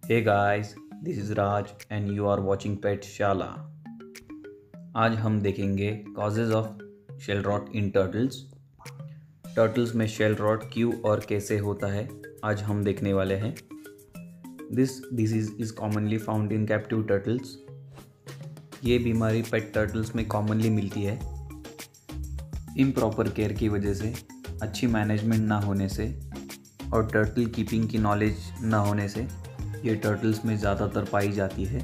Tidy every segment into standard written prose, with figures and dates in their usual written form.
Hey guys, this is Raj and you are watching Pet Shala. आज हम देखेंगे causes of shell rot in turtles. Turtles में shell rot क्यों और कैसे होता है आज हम देखने वाले हैं. This disease is commonly found in captive turtles. ये बीमारी पेट टर्टल्स में कॉमनली मिलती है. इम्प्रॉपर केयर की वजह से, अच्छी मैनेजमेंट ना होने से और टर्टल कीपिंग की नॉलेज ना होने से ये टर्टल्स में ज़्यादातर पाई जाती है.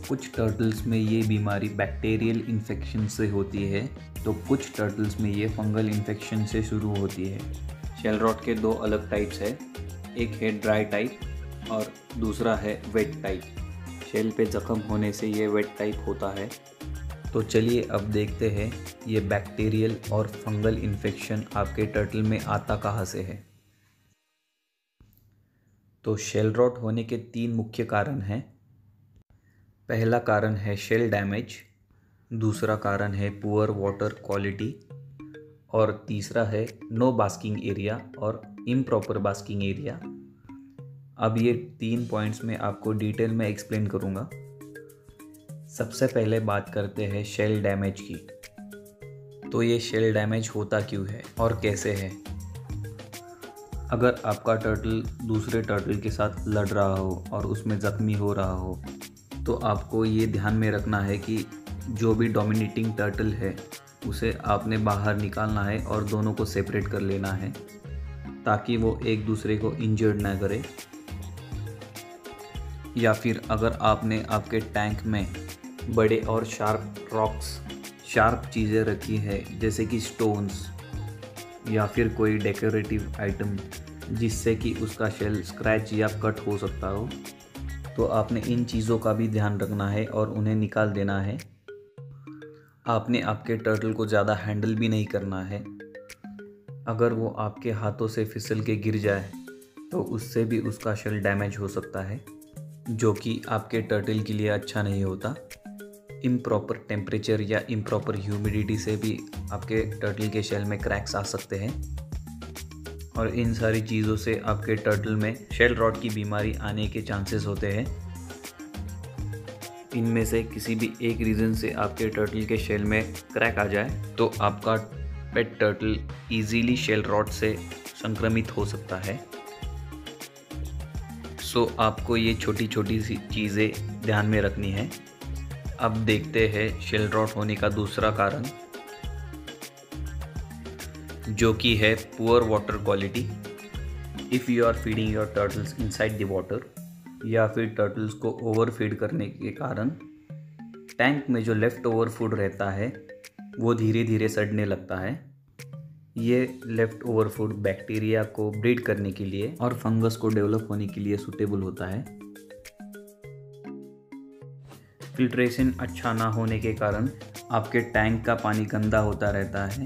कुछ टर्टल्स में ये बीमारी बैक्टीरियल इन्फेक्शन से होती है तो कुछ टर्टल्स में ये फंगल इन्फेक्शन से शुरू होती है. शेल रॉट के दो अलग टाइप्स है. एक है ड्राई टाइप और दूसरा है वेट टाइप. शेल पे ज़ख्म होने से ये वेट टाइप होता है. तो चलिए अब देखते हैं ये बैक्टीरियल और फंगल इन्फेक्शन आपके टर्टल में आता कहाँ से है. तो शेल रॉट होने के 3 मुख्य कारण हैं. पहला कारण है शेल डैमेज, दूसरा कारण है पुअर वाटर क्वालिटी और तीसरा है नो बास्किंग एरिया और इम्प्रॉपर बास्किंग एरिया. अब ये 3 पॉइंट्स में आपको डिटेल में एक्सप्लेन करूँगा. सबसे पहले बात करते हैं शेल डैमेज की. तो ये शेल डैमेज होता क्यों है और कैसे है. अगर आपका टर्टल दूसरे टर्टल के साथ लड़ रहा हो और उसमें ज़ख्मी हो रहा हो तो आपको ये ध्यान में रखना है कि जो भी डोमिनेटिंग टर्टल है उसे आपने बाहर निकालना है और दोनों को सेपरेट कर लेना है ताकि वो एक दूसरे को इंजर्ड ना करे. या फिर अगर आपने आपके टैंक में बड़े और शार्प चीज़ें रखी है जैसे कि स्टोन्स या फिर कोई डेकोरेटिव आइटम जिससे कि उसका शेल स्क्रैच या कट हो सकता हो तो आपने इन चीज़ों का भी ध्यान रखना है और उन्हें निकाल देना है. आपने आपके टर्टल को ज़्यादा हैंडल भी नहीं करना है. अगर वो आपके हाथों से फिसल के गिर जाए तो उससे भी उसका शेल डैमेज हो सकता है जो कि आपके टर्टल के लिए अच्छा नहीं होता. इम्प्रॉपर टेम्परेचर या इम्प्रॉपर ह्यूमिडिटी से भी आपके टर्टल के शेल में क्रैक्स आ सकते हैं और इन सारी चीज़ों से आपके टर्टल में शेल रॉट की बीमारी आने के चांसेस होते हैं. इनमें से किसी भी एक रीज़न से आपके टर्टल के शेल में क्रैक आ जाए तो आपका पेट टर्टल इजीली शेल रॉट से संक्रमित हो सकता है. सो आपको ये छोटी छोटी सी चीज़ें ध्यान में रखनी है. अब देखते हैं शेल रॉट होने का दूसरा कारण जो कि है poor water quality. If you are feeding your turtles inside the water या फिर टर्टल्स को ओवर फीड करने के कारण टैंक में जो लेफ़्ट ओवर फूड रहता है वो धीरे धीरे सड़ने लगता है. ये लेफ़्ट ओवर फूड बैक्टीरिया को ब्रीड करने के लिए और फंगस को डेवलप होने के लिए सूटेबल होता है. फिल्ट्रेशन अच्छा ना होने के कारण आपके टैंक का पानी गंदा होता रहता है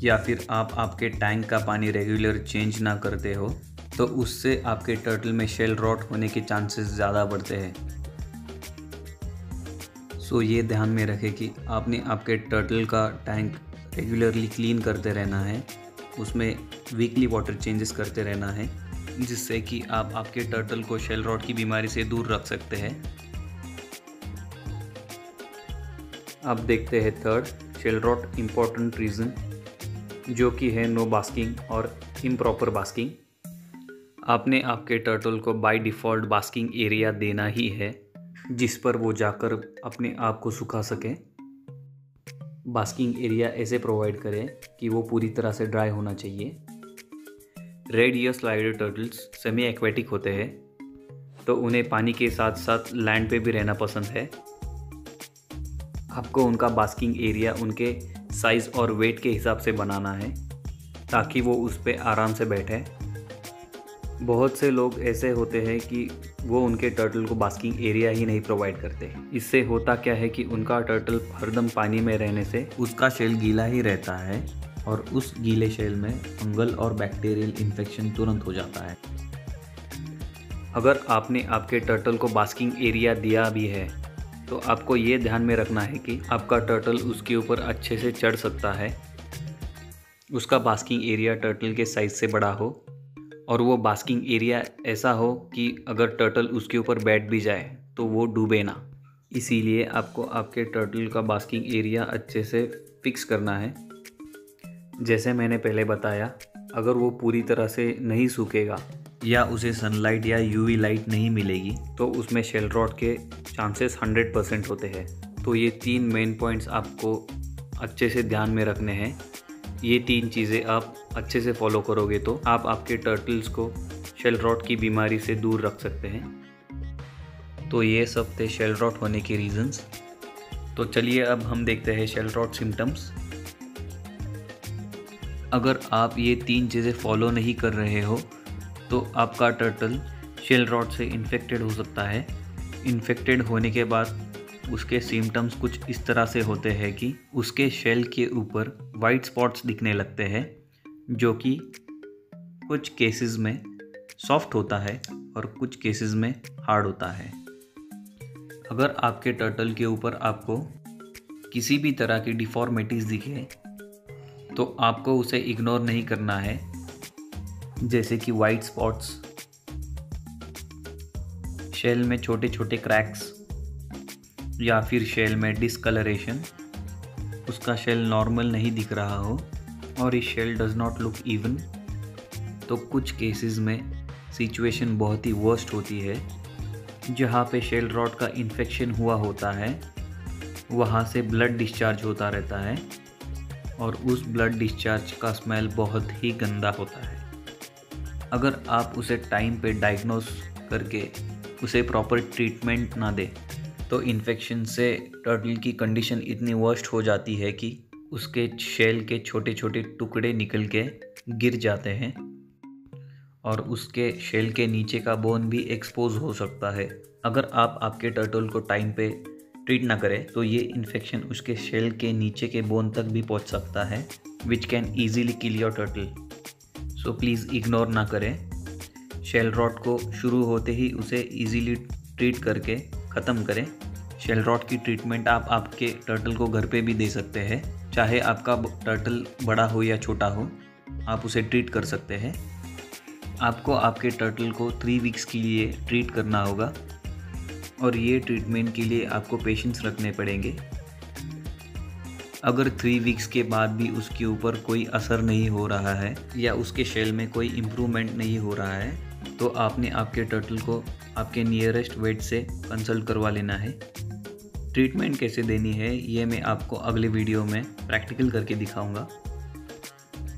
या फिर आप आपके टैंक का पानी रेगुलर चेंज ना करते हो तो उससे आपके टर्टल में शेल रॉट होने के चांसेस ज़्यादा बढ़ते हैं. सो ये ध्यान में रखें कि आपने आपके टर्टल का टैंक रेगुलरली क्लीन करते रहना है. उसमें वीकली वाटर चेंजेस करते रहना है जिससे कि आप आपके टर्टल को शेल रॉट की बीमारी से दूर रख सकते हैं. अब देखते हैं third shell rot important reason जो कि है नो बास्किंग और इम्प्रॉपर बास्किंग. आपने आपके टर्टल को बाय डिफ़ॉल्ट बास्किंग एरिया देना ही है जिस पर वो जाकर अपने आप को सुखा सके. बास्किंग एरिया ऐसे प्रोवाइड करें कि वो पूरी तरह से ड्राई होना चाहिए. Red year slider turtles semi aquatic होते हैं तो उन्हें पानी के साथ साथ लैंड पे भी रहना पसंद है. आपको उनका बास्किंग एरिया उनके साइज़ और वेट के हिसाब से बनाना है ताकि वो उस पर आराम से बैठे. बहुत से लोग ऐसे होते हैं कि वो उनके टर्टल को बास्किंग एरिया ही नहीं प्रोवाइड करते. इससे होता क्या है कि उनका टर्टल हरदम पानी में रहने से उसका शेल गीला ही रहता है और उस गीले शेल में फंगल और बैक्टीरियल इन्फेक्शन तुरंत हो जाता है. अगर आपने आपके टर्टल को बास्किंग एरिया दिया भी है तो आपको ये ध्यान में रखना है कि आपका टर्टल उसके ऊपर अच्छे से चढ़ सकता है. उसका बास्किंग एरिया टर्टल के साइज़ से बड़ा हो और वो बास्किंग एरिया ऐसा हो कि अगर टर्टल उसके ऊपर बैठ भी जाए तो वो डूबे ना। इसीलिए आपको आपके टर्टल का बास्किंग एरिया अच्छे से फिक्स करना है। जैसे मैंने पहले बताया, अगर वो पूरी तरह से नहीं सूखेगा या उसे सनलाइट या यूवी लाइट नहीं मिलेगी तो उसमें शेल रॉट के चांसेस 100% होते हैं। तो ये 3 मेन पॉइंट्स आपको अच्छे से ध्यान में रखने हैं। ये 3 चीज़ें आप अच्छे से फॉलो करोगे तो आप आपके टर्टल्स को शेल रॉट की बीमारी से दूर रख सकते हैं। तो ये सब थे शेल रॉट होने के रीजंस। तो चलिए अब हम देखते हैं शेल रॉट सिम्टम्स। अगर आप ये 3 चीज़ें फॉलो नहीं कर रहे हो तो आपका टर्टल शेल रॉट से इन्फेक्टेड हो सकता है। इन्फेक्टेड होने के बाद उसके सिम्टम्स कुछ इस तरह से होते हैं कि उसके शेल के ऊपर वाइट स्पॉट्स दिखने लगते हैं, जो कि कुछ केसेस में सॉफ्ट होता है और कुछ केसेस में हार्ड होता है। अगर आपके टर्टल के ऊपर आपको किसी भी तरह की डिफॉर्मिटीज़ दिखे तो आपको उसे इग्नोर नहीं करना है, जैसे कि वाइट स्पॉट्स, शेल में छोटे छोटे क्रैक्स या फिर शेल में डिसकलरेशन, उसका शेल नॉर्मल नहीं दिख रहा हो और इस shell does not look even. तो कुछ केसेस में सिचुएशन बहुत ही वर्स्ट होती है, जहाँ पे शेल रॉट का इन्फेक्शन हुआ होता है वहाँ से ब्लड डिस्चार्ज होता रहता है और उस ब्लड डिस्चार्ज का स्मेल बहुत ही गंदा होता है। अगर आप उसे टाइम पे डायग्नोस करके उसे प्रॉपर ट्रीटमेंट ना दे तो इन्फेक्शन से टर्टल की कंडीशन इतनी वर्स्ट हो जाती है कि उसके शेल के छोटे छोटे टुकड़े निकल के गिर जाते हैं और उसके शेल के नीचे का बोन भी एक्सपोज हो सकता है। अगर आप आपके टर्टल को टाइम पे ट्रीट ना करें तो ये इन्फेक्शन उसके शेल के नीचे के बोन तक भी पहुंच सकता है, which can easily kill your turtle. So please ignore ना करें। शेल रॉट को शुरू होते ही उसे ईजीली ट्रीट करके ख़त्म करें। शेल रॉट की ट्रीटमेंट आप आपके टर्टल को घर पे भी दे सकते हैं। चाहे आपका टर्टल बड़ा हो या छोटा हो, आप उसे ट्रीट कर सकते हैं। आपको आपके टर्टल को 3 वीक्स के लिए ट्रीट करना होगा और ये ट्रीटमेंट के लिए आपको पेशेंस रखने पड़ेंगे। अगर 3 वीक्स के बाद भी उसके ऊपर कोई असर नहीं हो रहा है या उसके शेल में कोई इम्प्रूवमेंट नहीं हो रहा है तो आपने आपके टर्टल को आपके नियरेस्ट वेट से कंसल्ट करवा लेना है। ट्रीटमेंट कैसे देनी है ये मैं आपको अगले वीडियो में प्रैक्टिकल करके दिखाऊंगा।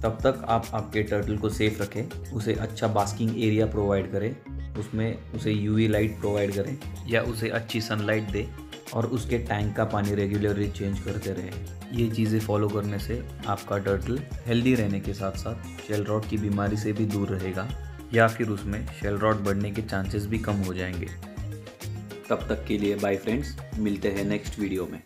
तब तक आप आपके टर्टल को सेफ रखें, उसे अच्छा बास्किंग एरिया प्रोवाइड करें, उसमें उसे यूवी लाइट प्रोवाइड करें या उसे अच्छी सनलाइट दें और उसके टैंक का पानी रेगुलरली चेंज करते रहें। ये चीज़ें फॉलो करने से आपका टर्टल हेल्दी रहने के साथ साथ शेल रॉट की बीमारी से भी दूर रहेगा या फिर उसमें शेल रॉट बढ़ने के चांसेस भी कम हो जाएंगे। तब तक के लिए बाय फ्रेंड्स, मिलते हैं नेक्स्ट वीडियो में।